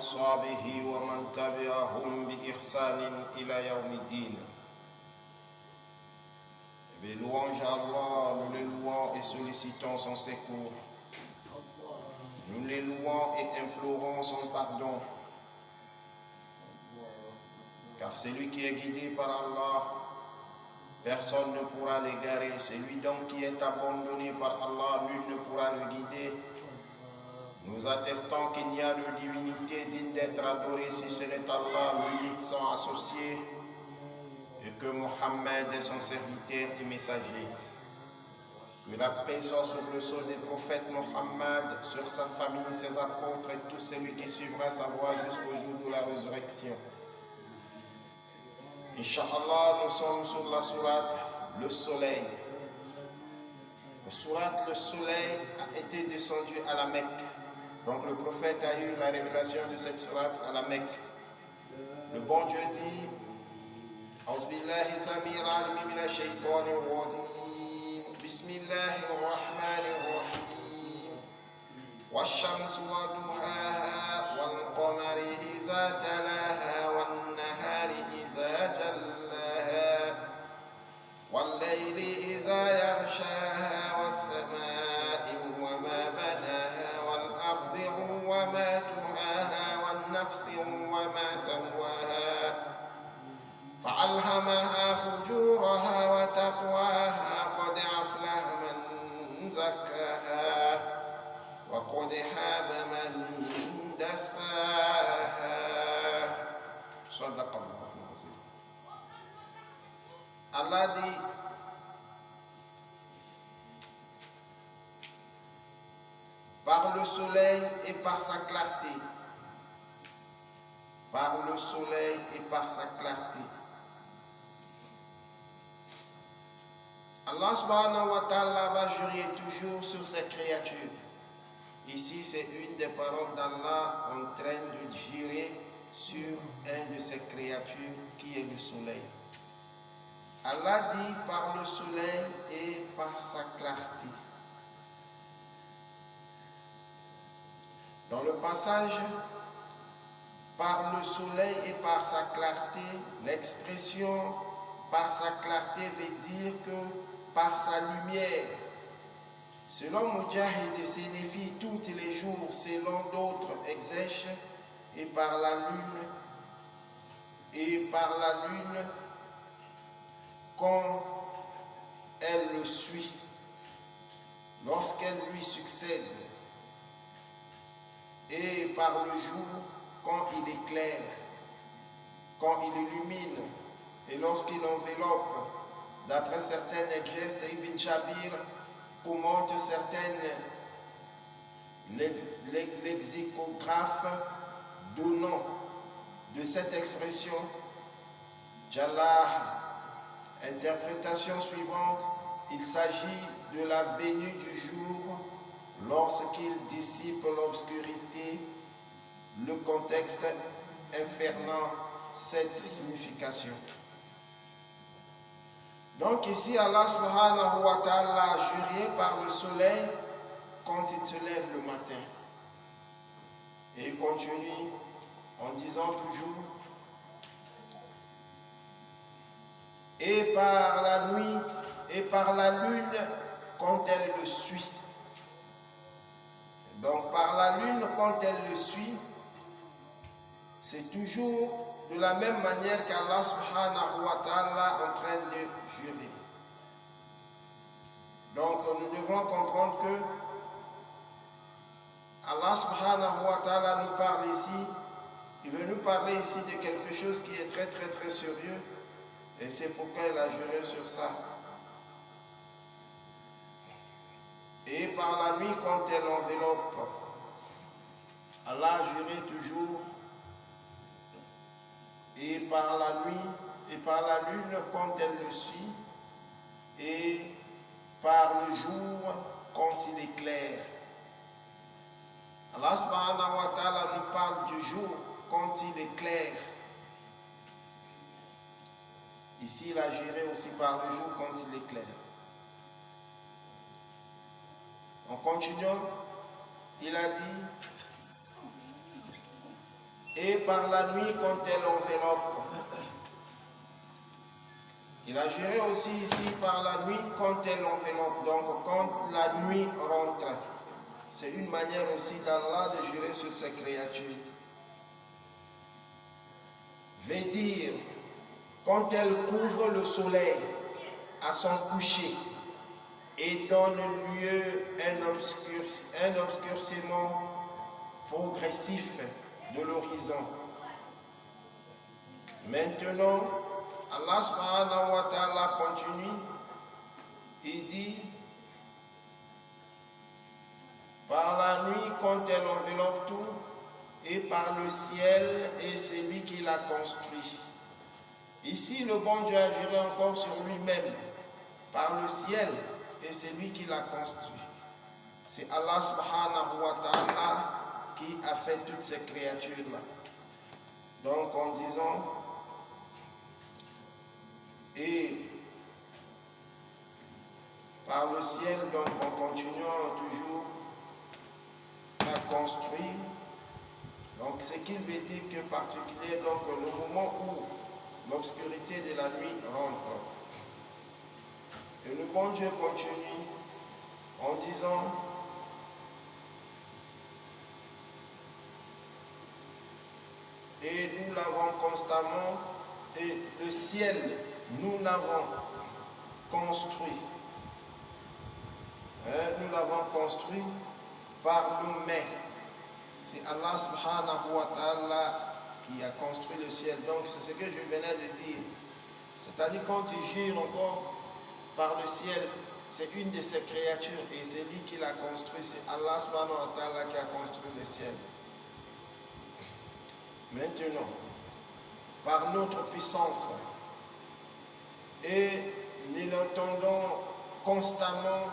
وأصحابه ومن تبعهم بإحسان إلى يوم الدين. Mais louange à Allah, nous le louons et sollicitons son secours. Nous les louons et implorons son pardon. Car celui qui est guidé par Allah, personne ne pourra l'égarer. Celui donc qui est abandonné par Allah, nul ne pourra le guider. Nous attestons qu'il n'y a de divinité digne d'être adorée si ce n'est Allah, l'unique sans associé, et que Mohammed est son serviteur et messager. Que la paix soit sur le sceau des prophètes Mohammed, sur sa famille, ses apôtres et tout celui qui suivra sa voie jusqu'au jour de la résurrection. Inch'Allah, nous sommes sur la sourate Le Soleil. La sourate Le Soleil a été descendue à la Mecque. Donc le prophète a eu la révélation de cette sourate à la Mecque. Le bon Dieu dit أعوذ بالله السميع العليم من الشيطان الرجيم بسم الله الرحمن الرحيم والشمس وضحاها والقمر إذا تلاها والنهار إذا جلاها والليل إذا يغشاها والسماء وما بناها والأرض وما طحاها والنفس وما سواها فألهمها فجورها وتقواها قد أفلح من زكاها وقد خاب من دساها صدق الله العظيم. Allah dit par le soleil et par sa clarté, par le soleil et par sa clarté. Allah subhanahu wa ta'ala va jurer toujours sur ses créatures. Ici, c'est une des paroles d'Allah en train de jurer sur un de ses créatures qui est le soleil. Allah dit par le soleil et par sa clarté. Dans le passage, par le soleil et par sa clarté, l'expression par sa clarté veut dire que par sa lumière. Selon Mujahid, signifie tous les jours, selon d'autres exèches, et par la lune, quand elle le suit, lorsqu'elle lui succède, et par le jour, quand il éclaire, quand il illumine, et lorsqu'il enveloppe. D'après certaines exégèses, Ibn Jabir commente certaines lexicographes donnant de cette expression Jallah. Interprétation suivante, il s'agit de la venue du jour lorsqu'il dissipe l'obscurité, le contexte infernant cette signification. Donc ici, Allah subhanahu wa ta'ala a juré par le soleil quand il se lève le matin. Et il continue en disant toujours et par la nuit et par la lune quand elle le suit. Donc par la lune quand elle le suit, c'est toujours de la même manière qu'Allah subhanahu wa ta'ala est en train de jurer. Donc nous devons comprendre que Allah subhanahu wa ta'ala nous parle ici, il veut nous parler ici de quelque chose qui est très très très sérieux, et c'est pourquoi il a juré sur ça. Et par la nuit quand elle enveloppe, Allah a juré toujours. Et par la nuit et par la lune quand elle le suit, et par le jour quand il éclaire. Allah subhanahu wa ta'ala nous parle du jour quand il éclaire. Ici, il a juré aussi par le jour quand il éclaire. En continuant, il a dit et par la nuit quand elle enveloppe. Il a juré aussi ici par la nuit quand elle enveloppe, donc quand la nuit rentre. C'est une manière aussi d'Allah de jurer sur ses créatures. Veut dire, quand elle couvre le soleil à son coucher et donne lieu à un obscurcissement progressif de l'horizon. Maintenant, Allah subhanahu wa ta'ala continue, il dit, par la nuit quand elle enveloppe tout, et par le ciel et celui qui l'a construit. Ici, le bon Dieu a juré encore sur lui-même, par le ciel et celui qui l'a construit. C'est Allah subhanahu wa ta'ala qui a fait toutes ces créatures-là. Donc en disant, et par le ciel, donc en continuant toujours à construire. Donc ce qu'il veut dire que particulier, donc le moment où l'obscurité de la nuit rentre. Et le bon Dieu continue en disant, et nous l'avons constamment, et le ciel, nous l'avons construit. Nous l'avons construit par nos mains. C'est Allah subhanahu wa ta'ala qui a construit le ciel. Donc c'est ce que je venais de dire. C'est-à-dire quand il jure encore par le ciel, c'est une de ses créatures et c'est lui qui l'a construit. C'est Allah subhanahu wa ta'ala qui a construit le ciel. Maintenant, par notre puissance, et nous l'entendons constamment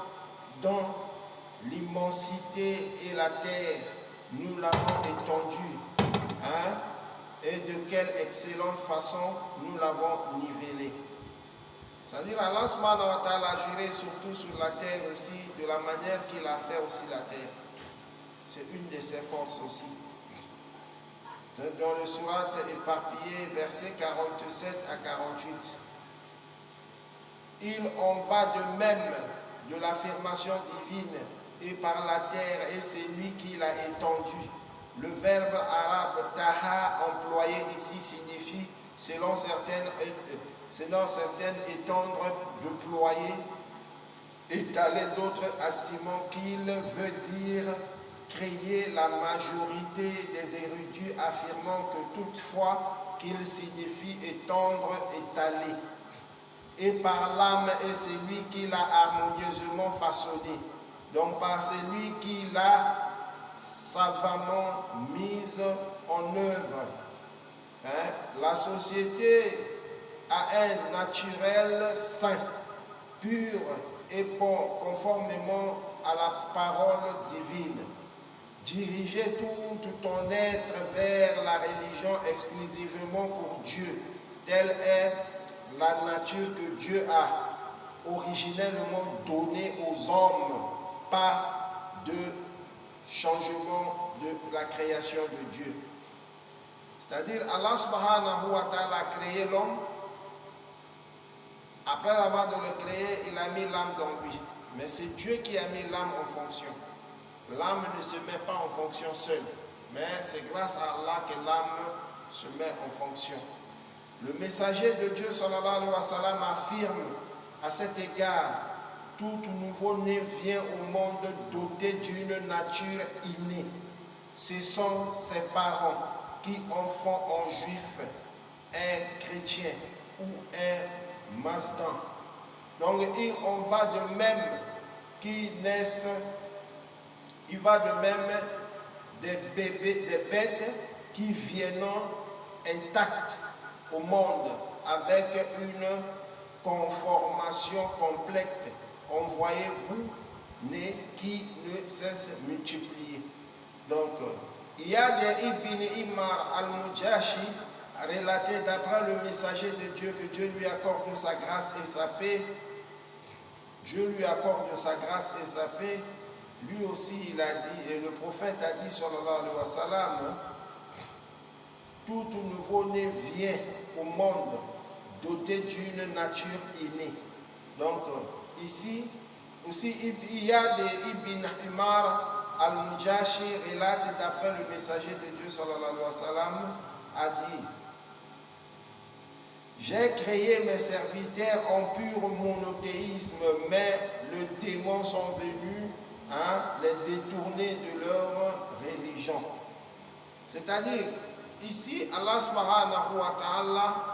dans l'immensité et la terre, nous l'avons étendue, et de quelle excellente façon nous l'avons nivelée. C'est-à-dire Allah subhanahu wa ta'ala a juré surtout sur la terre aussi, de la manière qu'il a fait aussi la terre. C'est une de ses forces aussi. Dans le surat éparpillé, versets 47 à 48. Il en va de même de l'affirmation divine et par la terre, et c'est lui qui l'a étendu. Le verbe arabe taha employé ici signifie, selon certaines étendre, déployer, étaler, d'autres estimant qu'il veut dire créer. La majorité des érudits affirmant que toutefois qu'il signifie étendre, étaler. Et par l'âme, et c'est lui qui l'a harmonieusement façonné. Donc par celui qui l'a savamment mise en œuvre. La société a un naturel saint, pur et bon, conformément à la parole divine. Diriger tout ton être vers la religion exclusivement pour Dieu. Telle est la nature que Dieu a originellement donnée aux hommes, pas de changement de la création de Dieu. C'est-à-dire Allah subhanahu wa ta'ala a créé l'homme. Après avoir de le créer, il a mis l'âme dans lui. Mais c'est Dieu qui a mis l'âme en fonction. L'âme ne se met pas en fonction seule, mais c'est grâce à Allah que l'âme se met en fonction. Le messager de Dieu sallallahu alayhi wa sallam affirme à cet égard: tout nouveau-né vient au monde doté d'une nature innée. Ce sont ses parents qui en font un juif, un chrétien ou un mazdan. Donc il en va de même qui naissent, il va de même des bébés, des bêtes qui viennent intactes au monde avec une conformation complète. Envoyez-vous né qui ne cesse de multiplier. Donc, il y a des Ibn Imar al-Mujashi relaté d'après le messager de Dieu, que Dieu lui accorde sa grâce et sa paix. Dieu lui accorde sa grâce et sa paix. Lui aussi, il a dit, et le prophète a dit, sallallahu alayhi wa sallam, tout nouveau-né vient au monde doté d'une nature innée. Donc, ici, aussi, il y a des Ibn Umar al-Mujashi relate d'après le messager de Dieu, sallallahu alayhi wa sallam, a dit: j'ai créé mes serviteurs en pur monothéisme, mais les démons sont venus les détourner de leur religion. C'est-à-dire, ici, Allah subhanahu wa ta'ala